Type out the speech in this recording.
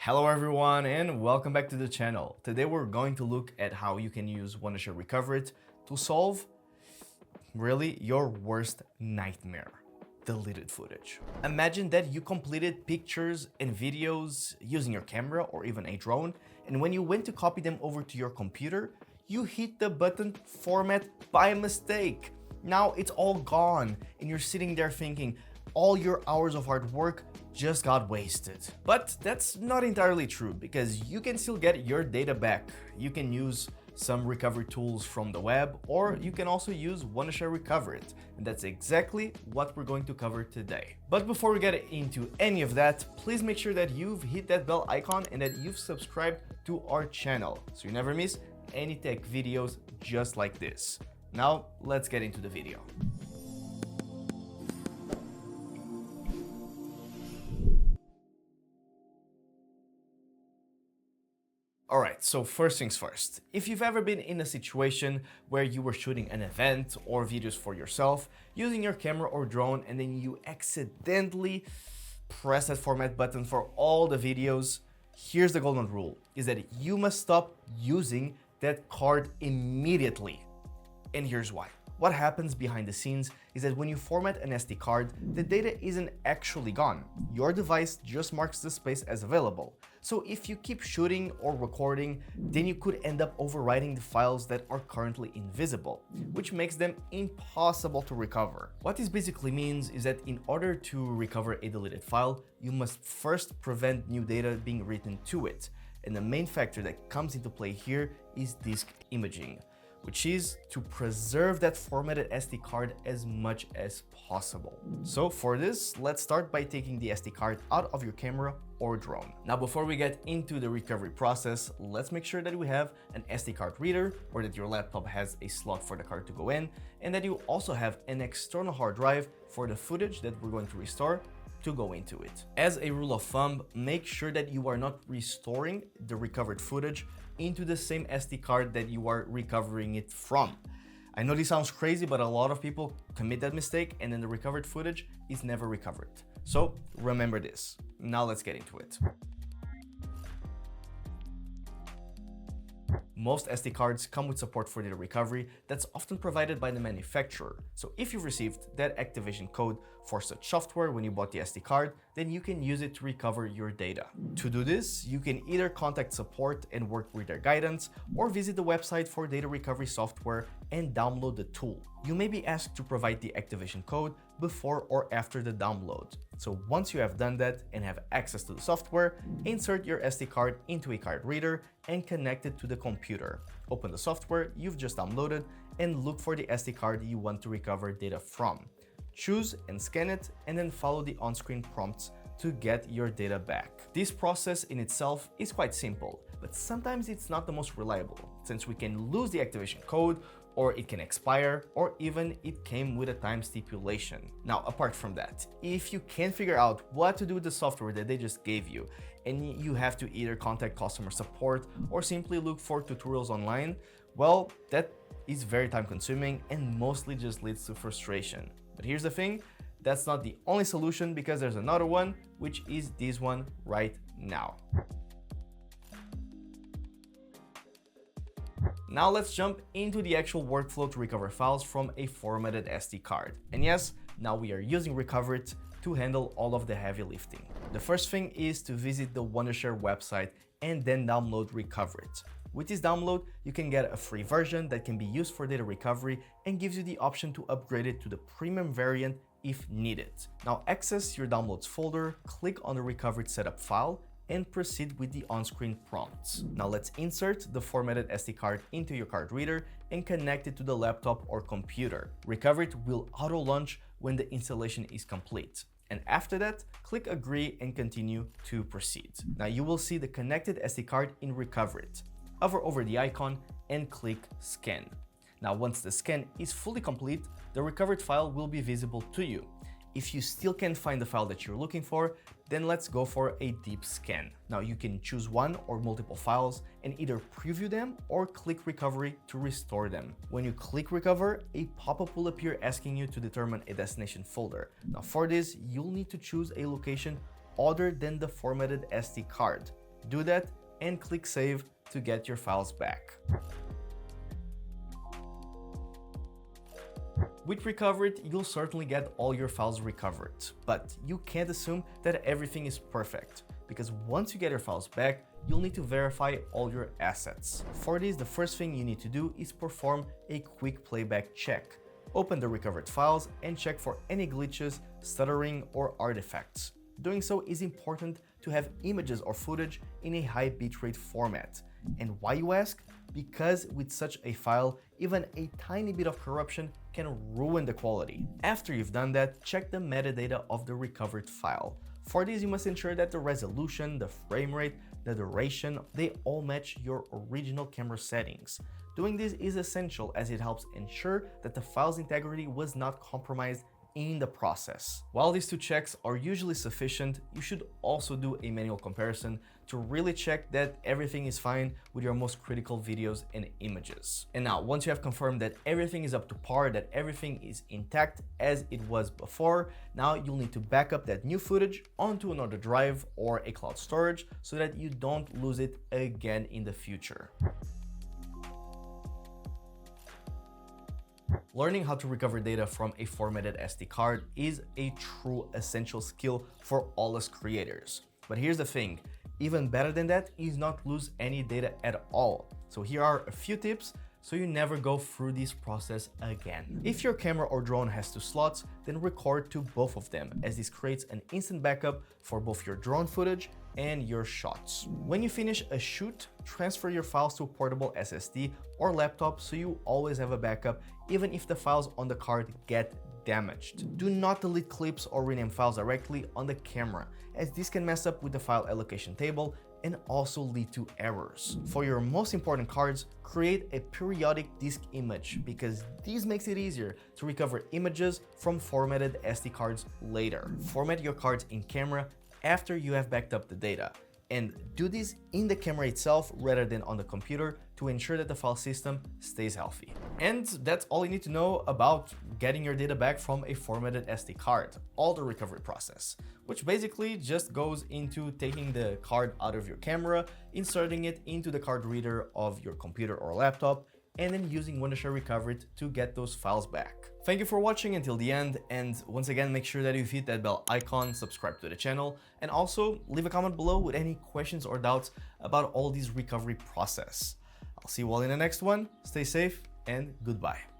Hello everyone and welcome back to the channel. Today we're going to look at how you can use Wondershare Recoverit to solve really your worst nightmare: deleted footage. Imagine that you completed pictures and videos using your camera or even a drone, and when you went to copy them over to your computer, you hit the button format by mistake. Now it's all gone and you're sitting there thinking all your hours of hard work just got wasted. But that's not entirely true, because you can still get your data back. You can use some recovery tools from the web, or you can also use Wondershare Recoverit, and that's exactly what we're going to cover today. But before we get into any of that, please make sure that you've hit that bell icon and that you've subscribed to our channel so you never miss any tech videos just like this. Now let's get into the video. Alright, so first things first. If you've ever been in a situation where you were shooting an event or videos for yourself using your camera or drone, and then you accidentally press that format button for all the videos, here's the golden rule, is that you must stop using that card immediately. And here's why. What happens behind the scenes is that when you format an SD card, the data isn't actually gone. Your device just marks the space as available. So if you keep shooting or recording, then you could end up overwriting the files that are currently invisible, which makes them impossible to recover. What this basically means is that in order to recover a deleted file, you must first prevent new data being written to it. And the main factor that comes into play here is disk imaging, which is to preserve that formatted SD card as much as possible. So for this, let's start by taking the SD card out of your camera or drone. Now, before we get into the recovery process, let's make sure that we have an SD card reader, or that your laptop has a slot for the card to go in, and that you also have an external hard drive for the footage that we're going to restore to go into it. As a rule of thumb, make sure that you are not restoring the recovered footage into the same SD card that you are recovering it from. I know this sounds crazy, but a lot of people commit that mistake and then the recovered footage is never recovered. So remember this. Now let's get into it. Most SD cards come with support for data recovery that's often provided by the manufacturer. So if you've received that activation code for such software when you bought the SD card, then you can use it to recover your data. To do this, you can either contact support and work with their guidance, or visit the website for data recovery software and download the tool. You may be asked to provide the activation code before or after the download. So once you have done that and have access to the software, insert your SD card into a card reader and connect it to the computer. Open the software you've just downloaded and look for the SD card you want to recover data from. Choose and scan it, and then follow the on-screen prompts to get your data back. This process in itself is quite simple, but sometimes it's not the most reliable, since we can lose the activation code, or it can expire, or even it came with a time stipulation. Now, apart from that, if you can't figure out what to do with the software that they just gave you, and you have to either contact customer support or simply look for tutorials online, well, that is very time consuming and mostly just leads to frustration. But here's the thing, that's not the only solution, because there's another one, which is this one right now. Now let's jump into the actual workflow to recover files from a formatted SD card. And yes, now we are using Recoverit to handle all of the heavy lifting. The first thing is to visit the Wondershare website and then download Recoverit. With this download, you can get a free version that can be used for data recovery and gives you the option to upgrade it to the premium variant if needed. Now access your downloads folder, click on the Recoverit setup file, and proceed with the on-screen prompts. Now let's insert the formatted SD card into your card reader and connect it to the laptop or computer. Recoverit will auto-launch when the installation is complete. And after that, click agree and continue to proceed. Now you will see the connected SD card in Recoverit. Hover over the icon and click scan. Now once the scan is fully complete, the Recoverit file will be visible to you. If you still can't find the file that you're looking for, then let's go for a deep scan. Now you can choose one or multiple files and either preview them or click recovery to restore them. When you click recover, a pop-up will appear asking you to determine a destination folder. Now for this, you'll need to choose a location other than the formatted SD card. Do that and click Save to get your files back. With Recoverit, you'll certainly get all your files recovered, but you can't assume that everything is perfect, because once you get your files back, you'll need to verify all your assets. For this, the first thing you need to do is perform a quick playback check. Open the Recoverit files and check for any glitches, stuttering, or artifacts. Doing so is important to have images or footage in a high bitrate format. And why, you ask? Because with such a file, even a tiny bit of corruption can ruin the quality. After you've done that, check the metadata of the Recoverit file. For this, you must ensure that the resolution, the frame rate, the duration, they all match your original camera settings. Doing this is essential as it helps ensure that the file's integrity was not compromised in the process. While these two checks are usually sufficient, you should also do a manual comparison to really check that everything is fine with your most critical videos and images. And now, once you have confirmed that everything is up to par, that everything is intact as it was before, now you'll need to back up that new footage onto another drive or a cloud storage so that you don't lose it again in the future. Learning how to recover data from a formatted SD card is a true essential skill for all us creators. But here's the thing, even better than that is not lose any data at all. So here are a few tips so you never go through this process again. If your camera or drone has two slots, then record to both of them, as this creates an instant backup for both your drone footage and your shots. When you finish a shoot, transfer your files to a portable SSD or laptop so you always have a backup even if the files on the card get damaged. Do not delete clips or rename files directly on the camera, as this can mess up with the file allocation table and also lead to errors. For your most important cards, create a periodic disk image, because this makes it easier to recover images from formatted SD cards later. Format your cards in camera after you have backed up the data, and do this in the camera itself rather than on the computer to ensure that the file system stays healthy. And that's all you need to know about getting your data back from a formatted SD card, all the recovery process, which basically just goes into taking the card out of your camera, inserting it into the card reader of your computer or laptop, and then using Wondershare Recoverit to get those files back. Thank you for watching until the end, and once again, make sure that you hit that bell icon, subscribe to the channel, and also leave a comment below with any questions or doubts about all these recovery process. I'll see you all in the next one. Stay safe and goodbye.